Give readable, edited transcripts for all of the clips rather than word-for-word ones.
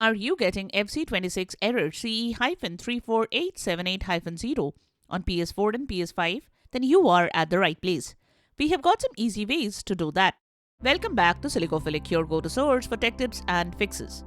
Are you getting FC26 error CE-34878-0 on PS4 and PS5? Then you are at the right place. We have got some easy ways to do that. Welcome back to Silicophilic, your go-to source for tech tips and fixes.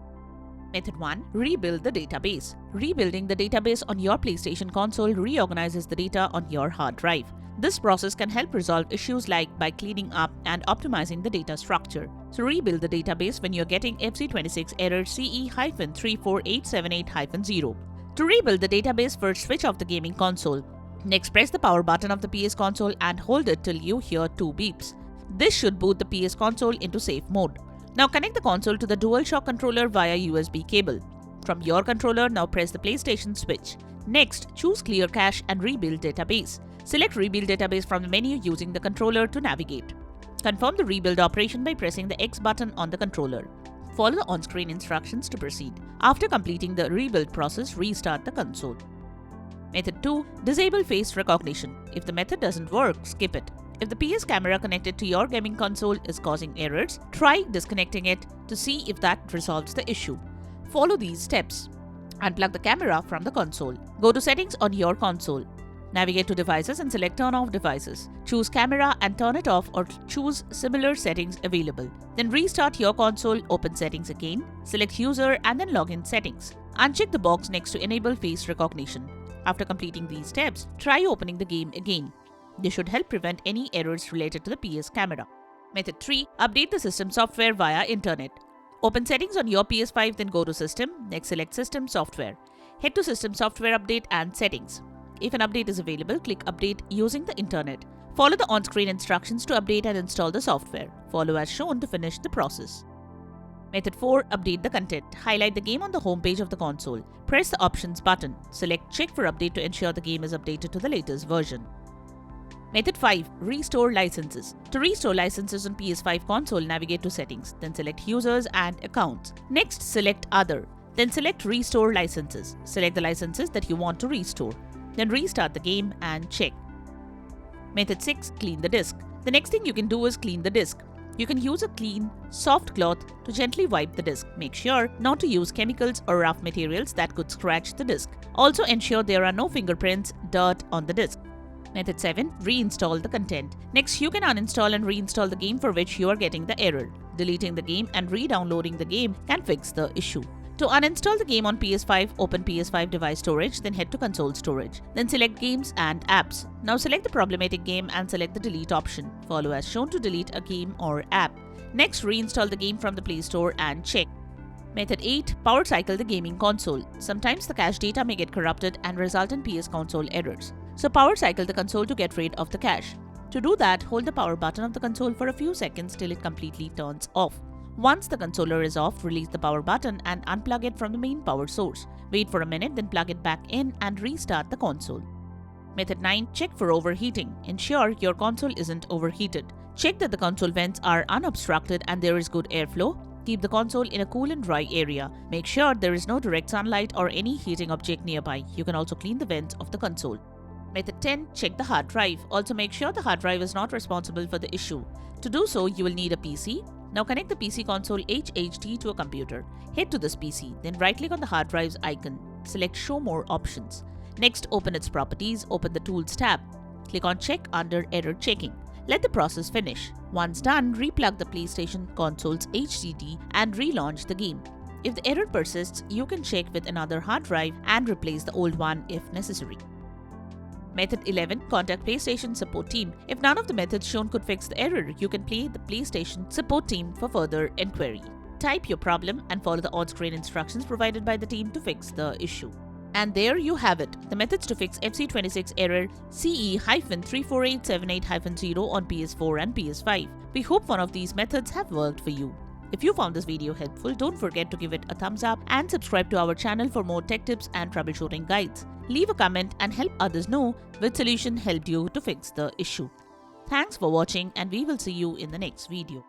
Method 1. Rebuild the database. Rebuilding the database on your PlayStation console reorganizes the data on your hard drive. This process can help resolve issues like by cleaning up and optimizing the data structure. So rebuild the database when you're getting FC26 error CE-34878-0. To rebuild the database, first switch off the gaming console. Next, press the power button of the PS console and hold it till you hear 2 beeps. This should boot the PS console into safe mode. Now connect the console to the DualShock controller via USB cable. From your controller, now press the PlayStation switch. Next, choose Clear Cache and Rebuild Database. Select Rebuild Database from the menu using the controller to navigate. Confirm the rebuild operation by pressing the X button on the controller. Follow the on-screen instructions to proceed. After completing the rebuild process, restart the console. Method 2. Disable face recognition. If the method doesn't work, skip it. If the PS camera connected to your gaming console is causing errors, try disconnecting it to see if that resolves the issue. Follow these steps. Unplug the camera from the console. Go to Settings on your console. Navigate to Devices and select Turn Off Devices. Choose Camera and turn it off or choose similar settings available. Then restart your console, open Settings again, select User and then Login Settings. Uncheck the box next to Enable Face Recognition. After completing these steps, try opening the game again. This should help prevent any errors related to the PS camera. Method 3. Update the system software via Internet. Open Settings on your PS5, then go to System, next select System Software. Head to System Software Update and Settings. If an update is available, click Update using the Internet. Follow the on-screen instructions to update and install the software. Follow as shown to finish the process. Method 4. Update the content. Highlight the game on the home page of the console. Press the Options button. Select Check for Update to ensure the game is updated to the latest version. Method 5. Restore licenses. To restore licenses on PS5 console, navigate to Settings, then select Users and Accounts. Next, select Other. Then select Restore Licenses. Select the licenses that you want to restore. Then restart the game and check. Method 6. Clean the disk. The next thing you can do is clean the disk. You can use a clean, soft cloth to gently wipe the disk. Make sure not to use chemicals or rough materials that could scratch the disk. Also ensure there are no fingerprints, dirt on the disk. Method 7. Reinstall the content. Next, you can uninstall and reinstall the game for which you are getting the error. Deleting the game and re-downloading the game can fix the issue. To uninstall the game on PS5, open PS5 device storage, then head to console storage. Then select Games and Apps. Now select the problematic game and select the Delete option. Follow as shown to delete a game or app. Next, reinstall the game from the Play Store and check. Method 8. Power cycle the gaming console. Sometimes the cache data may get corrupted and result in PS console errors. So power cycle the console to get rid of the cache. To do that, hold the power button of the console for a few seconds till it completely turns off. Once the controller is off, release the power button and unplug it from the main power source. Wait for a minute, then plug it back in and restart the console. Method 9. Check for overheating. Ensure your console isn't overheated. Check that the console vents are unobstructed and there is good airflow. Keep the console in a cool and dry area. Make sure there is no direct sunlight or any heating object nearby. You can also clean the vents of the console. Method 10. Check the hard drive. Also make sure the hard drive is not responsible for the issue. To do so, you will need a PC. Now connect the PC console HHD to a computer. Head to this PC, then right-click on the hard drive's icon. Select Show More Options. Next, open its properties, open the Tools tab. Click on Check under Error Checking. Let the process finish. Once done, replug the PlayStation console's HDD and relaunch the game. If the error persists, you can check with another hard drive and replace the old one if necessary. Method 11. Contact PlayStation support team. If none of the methods shown could fix the error, you can play the PlayStation support team for further inquiry. Type your problem and follow the on-screen instructions provided by the team to fix the issue. And there you have it, the methods to fix FC26 error CE-34878-0 on PS4 and PS5. We hope one of these methods have worked for you. If you found this video helpful, don't forget to give it a thumbs up and subscribe to our channel for more tech tips and troubleshooting guides. Leave a comment and help others know which solution helped you to fix the issue. Thanks for watching and we will see you in the next video.